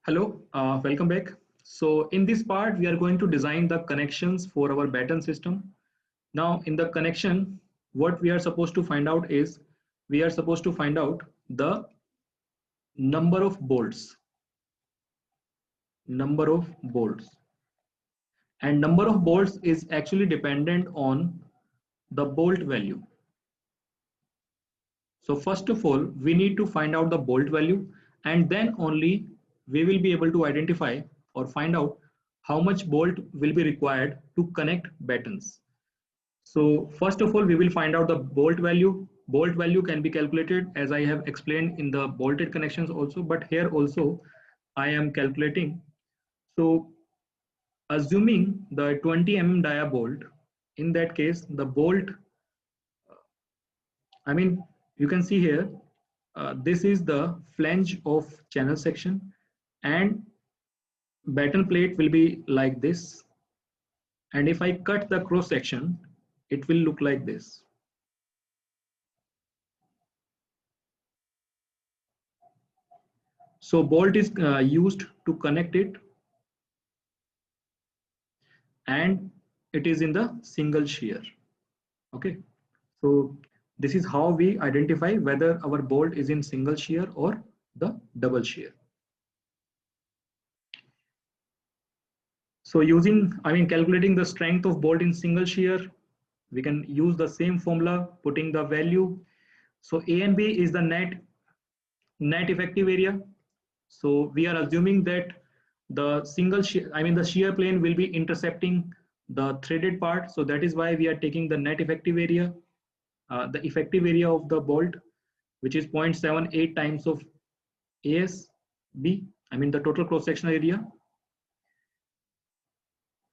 Hello, welcome back. So in this part, we are going to design the connections for our batten system. Now in the connection, what we are supposed to find out is we are supposed to find out the number of bolts, number of bolts. And number of bolts is actually dependent on the bolt value. So first of all, we need to find out the bolt value, and then only we will be able to identify or find out how much bolt will be required to connect battens. So first of all, we will find out the bolt value. Bolt value can be calculated as I have explained in the bolted connections also, but here also I am calculating. So assuming the 20 dia bolt, in that case, the bolt, I mean, you can see here, this is the flange of channel section, and batten plate will be like this. And if I cut the cross section, it will look like this. So bolt is used to connect it, and it is in the single shear. Okay, so this is how we identify whether our bolt is in single shear or the double shear. So calculating the strength of bolt in single shear, we can use the same formula, putting the value. So A and B is the net effective area. So we are assuming that the the shear plane will be intercepting the threaded part. So that is why we are taking the net effective area, the effective area of the bolt, which is 0.78 times of ASB, the total cross sectional area.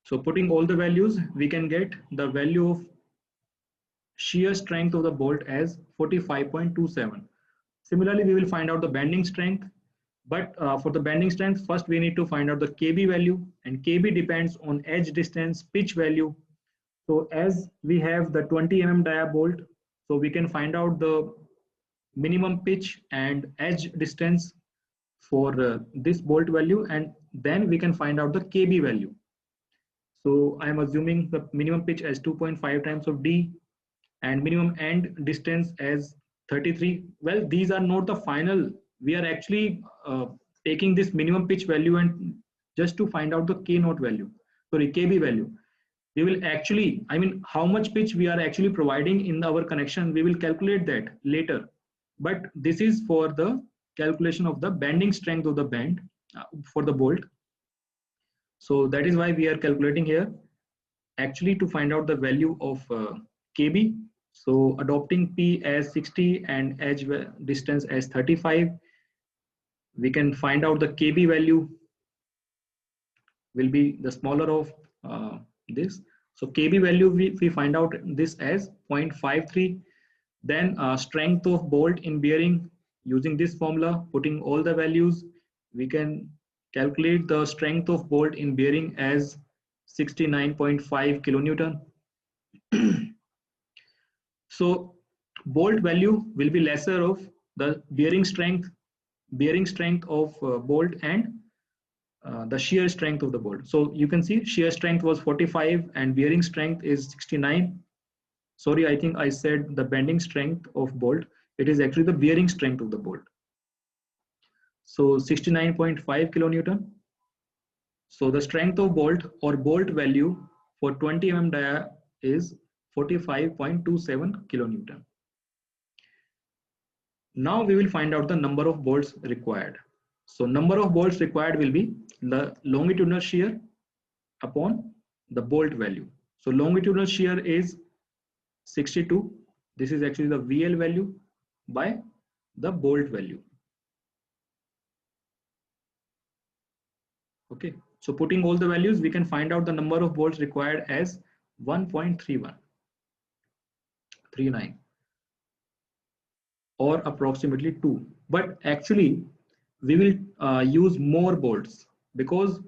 So putting all the values, we can get the value of shear strength of the bolt as 45.27. Similarly, we will find out the bending strength. But for the bending strength, first we need to find out the KB value, and KB depends on edge distance, pitch value. So as we have the 20 dia bolt, so we can find out the minimum pitch and edge distance for this bolt value, and then we can find out the KB value. So I am assuming the minimum pitch as 2.5 times of D and minimum end distance as 33. Well, these are not the final. We are actually taking this minimum pitch value and just to find out the KB value. We will actually, how much pitch we are actually providing in our connection, we will calculate that later. But this is for the calculation of the bending strength of the band for the bolt. So that is why we are calculating here actually to find out the value of KB. So adopting P as 60 and edge distance as 35, we can find out the KB value will be the smaller of this. So KB value, we find out this as 0.53. Then strength of bolt in bearing, using this formula, putting all the values, we can calculate the strength of bolt in bearing as 69.5 kilonewton. So bolt value will be lesser of the bearing strength of bolt and the shear strength of the bolt. So you can see shear strength was 45 and bearing strength is 69. Sorry, I think I said the bending strength of bolt. It is actually the bearing strength of the bolt. So 69.5 kilonewton. So the strength of bolt or bolt value for 20 dia is 45.27 kilonewton. Now we will find out the number of bolts required. So number of bolts required will be the longitudinal shear upon the bolt value. So longitudinal shear is 62. This is actually the VL value by the bolt value. Okay, so putting all the values, we can find out the number of bolts required as 1.39 or approximately 2. But actually we will use more bolts because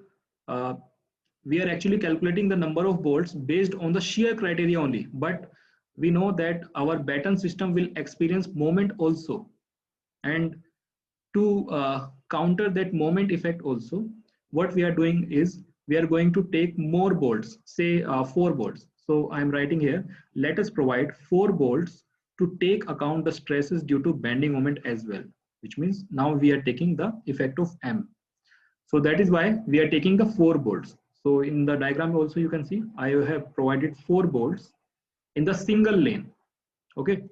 we are actually calculating the number of bolts based on the shear criteria only. But we know that our batten system will experience moment also, and to counter that moment effect also, what we are doing is we are going to take more bolts, say 4 bolts. So I'm writing here, let us provide 4 bolts to take account the stresses due to bending moment as well, which means now we are taking the effect of M. So that is why we are taking the 4 bolts. So in the diagram also you can see I have provided 4 bolts in the single lane. Okay.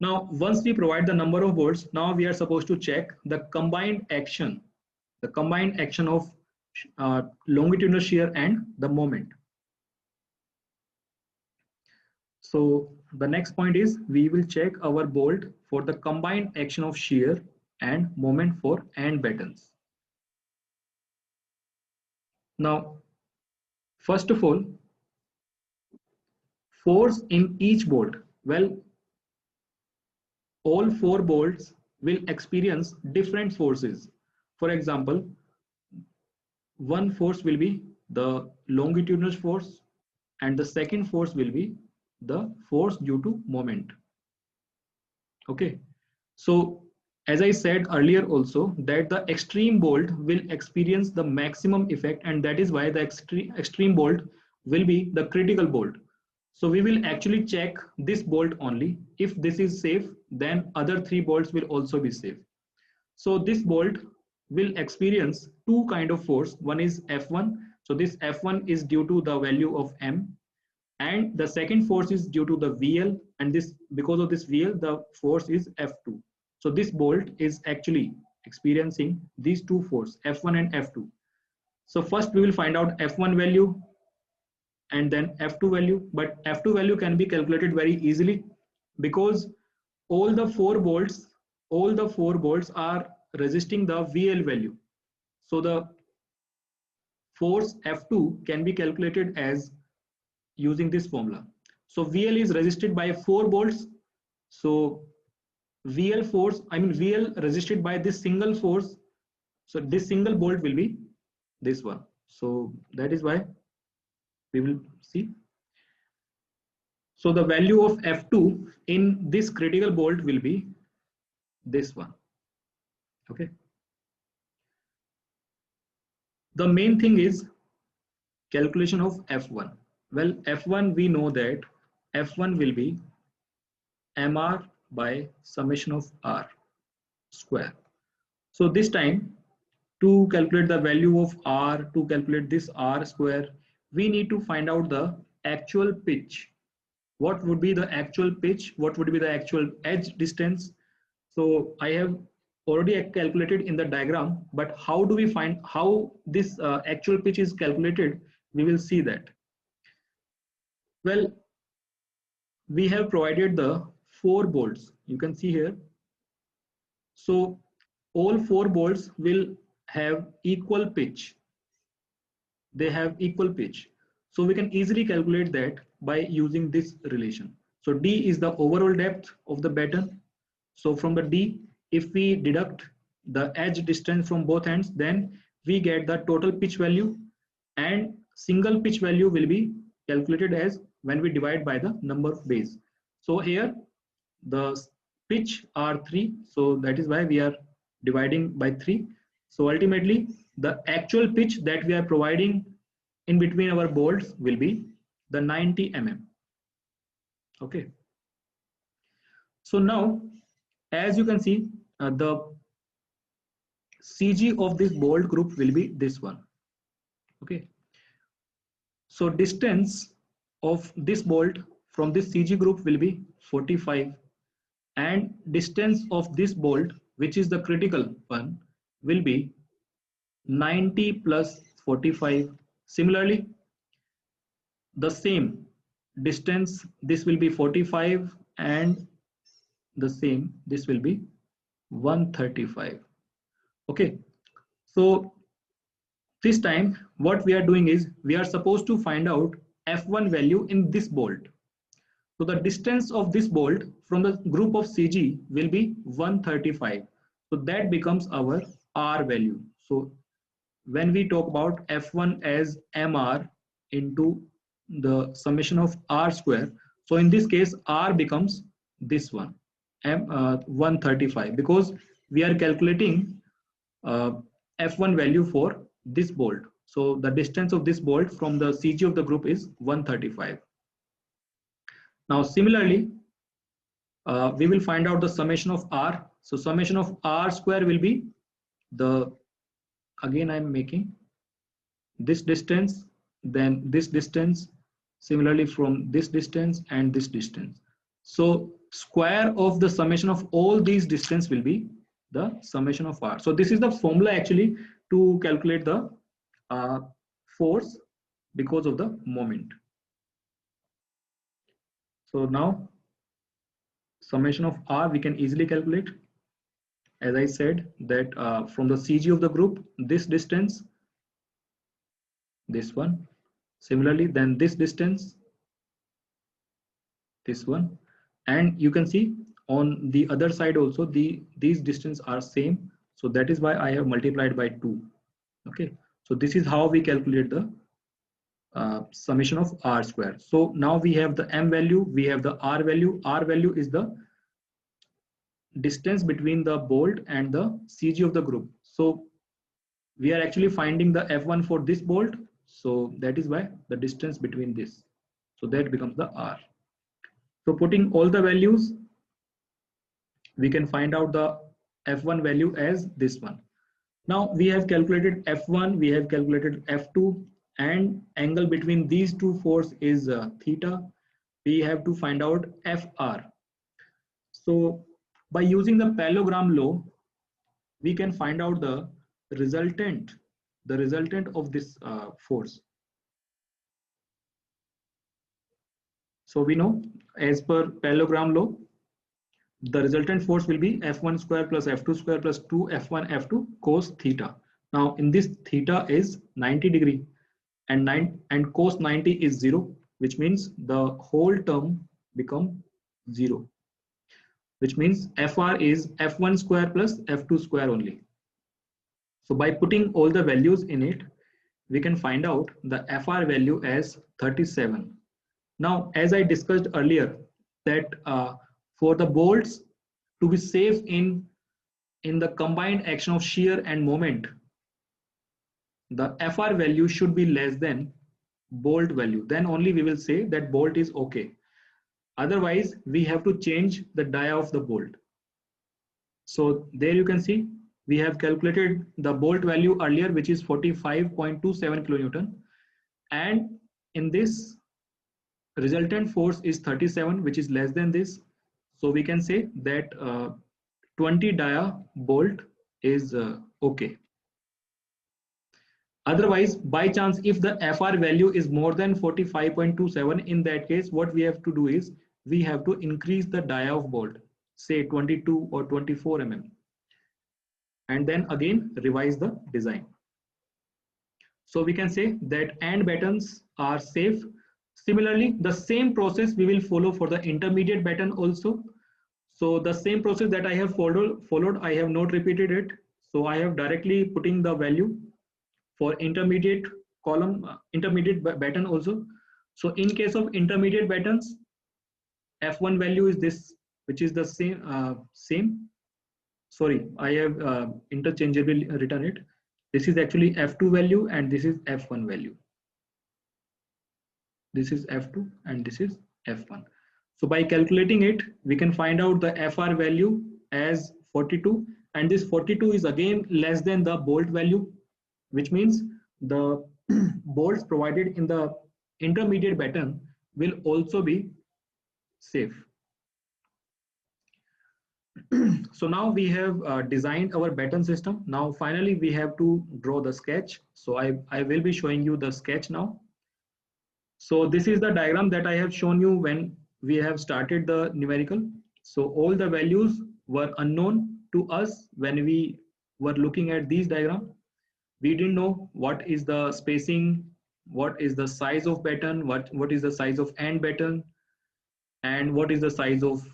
Now, once we provide the number of bolts, now we are supposed to check the combined action of longitudinal shear and the moment. So the next point is we will check our bolt for the combined action of shear and moment for end battens. Now, first of all, force in each bolt. Well, all 4 bolts will experience different forces. For example, one force will be the longitudinal force and the second force will be the force due to moment. Okay, so as I said earlier also that the extreme bolt will experience the maximum effect, and that is why the extreme bolt will be the critical bolt. So we will actually check this bolt only. If this is safe, then other 3 bolts will also be safe. So this bolt will experience 2 kind of force. One is F1. So this F1 is due to the value of M, and the second force is due to the VL, and this because of this VL the force is F2. So this bolt is actually experiencing these 2 forces, F1 and F2. So first we will find out F1 value and then F2 value, but F2 value can be calculated very easily because all the 4 bolts are resisting the VL value. So the force F2 can be calculated as using this formula. So VL is resisted by 4 bolts. So VL resisted by this single force. So this single bolt will be this one. So that is why we will see. So the value of F2 in this critical bolt will be this one. Okay. The main thing is calculation of F1. Well, F1 we know that F1 will be MR by summation of R square. So this time to calculate the value of R, to calculate this R square, we need to find out the actual pitch. What would be the actual pitch? What would be the actual edge distance? So I have already calculated in the diagram, but how do we find how this actual pitch is calculated? We will see that. Well, we have provided the 4 bolts. You can see here. So all 4 bolts will have equal pitch. They have equal pitch. So we can easily calculate that by using this relation. So D is the overall depth of the batten. So from the D, if we deduct the edge distance from both ends, then we get the total pitch value, and single pitch value will be calculated as when we divide by the number of bays. So here the pitch are 3. So that is why we are dividing by 3. So ultimately the actual pitch that we are providing in between our bolts will be the 90 mm. Okay. So now, as you can see, the CG of this bolt group will be this one. Okay. So distance of this bolt from this CG group will be 45, and distance of this bolt, which is the critical one, will be 90 plus 45. Similarly, the same distance, this will be 45, and the same, this will be 135. Okay, so this time what we are doing is we are supposed to find out F1 value in this bolt. So the distance of this bolt from the group of CG will be 135. So that becomes our R value. So when we talk about F1 as MR into the summation of R square, so in this case R becomes this one, 135, because we are calculating uh, F1 value for this bolt. So the distance of this bolt from the CG of the group is 135. Now similarly, we will find out the summation of R. So summation of R square will be the, again I'm making this distance, then this distance, similarly from this distance and this distance. So square of the summation of all these distance will be the summation of R. So this is the formula actually to calculate the uh, force because of the moment. So now summation of R we can easily calculate. As I said that from the CG of the group, this distance, this one, similarly then this distance, this one, and you can see on the other side also these distance are same, so that is why I have multiplied by 2. Okay, so this is how we calculate the summation of R square. So now we have the M value, we have the R value. R value is the distance between the bolt and the CG of the group. So we are actually finding the F1 for this bolt, so that is why the distance between this, so that becomes the R. So putting all the values, we can find out the F1 value as this one. Now we have calculated F1, we have calculated F2, and angle between these two forces is theta. We have to find out FR. So by using the parallelogram law, we can find out the resultant of this force. So we know as per parallelogram law, the resultant force will be F1 square plus F2 square plus 2 F1 F2 cos theta. Now in this theta is 90 degree and cos 90 is 0, which means the whole term become 0, which means FR is F1 square plus F2 square only. So by putting all the values in it, we can find out the FR value as 37. Now, as I discussed earlier, that for the bolts to be safe in the combined action of shear and moment, the FR value should be less than bolt value. Then only we will say that bolt is okay. Otherwise, we have to change the dia of the bolt. So there you can see we have calculated the bolt value earlier, which is 45.27 kilonewton, and in this resultant force is 37, which is less than this. So we can say that 20 dia bolt is okay. Otherwise, by chance, if the FR value is more than 45.27, in that case, what we have to do is we have to increase the dia of bolt, say 22 or 24 mm, and then again revise the design. So we can say that end battens are safe. Similarly, the same process we will follow for the intermediate batten also. So the same process that I have followed, I have not repeated it. So I have directly putting the value for intermediate column, intermediate batten also. So in case of intermediate battens, F1 value is this, which is the same. Sorry, I have interchangeably written it. This is actually F2 value and this is F1 value. This is F2 and this is F1. So by calculating it, we can find out the FR value as 42, and this 42 is again less than the bolt value, which means the bolts provided in the intermediate batten will also be safe. So now we have designed our batten system. Now finally we have to draw the sketch. So I will be showing you the sketch now. So this is the diagram that I have shown you when we have started the numerical. So all the values were unknown to us when we were looking at these diagram. We didn't know what is the spacing, what is the size of batten, what is the size of end batten, and what is the size of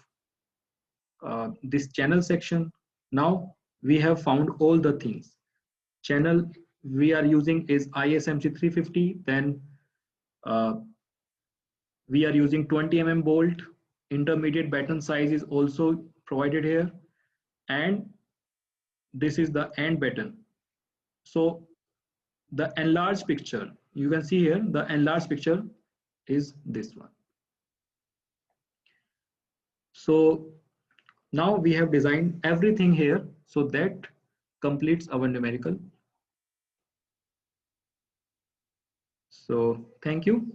this channel section. Now we have found all the things. Channel we are using is ISMC 350, then we are using 20 mm bolt. Intermediate batten size is also provided here, and this is the end batten. So the enlarged picture, you can see here, the enlarged picture is this one. So now we have designed everything here, so that completes our numerical. So thank you.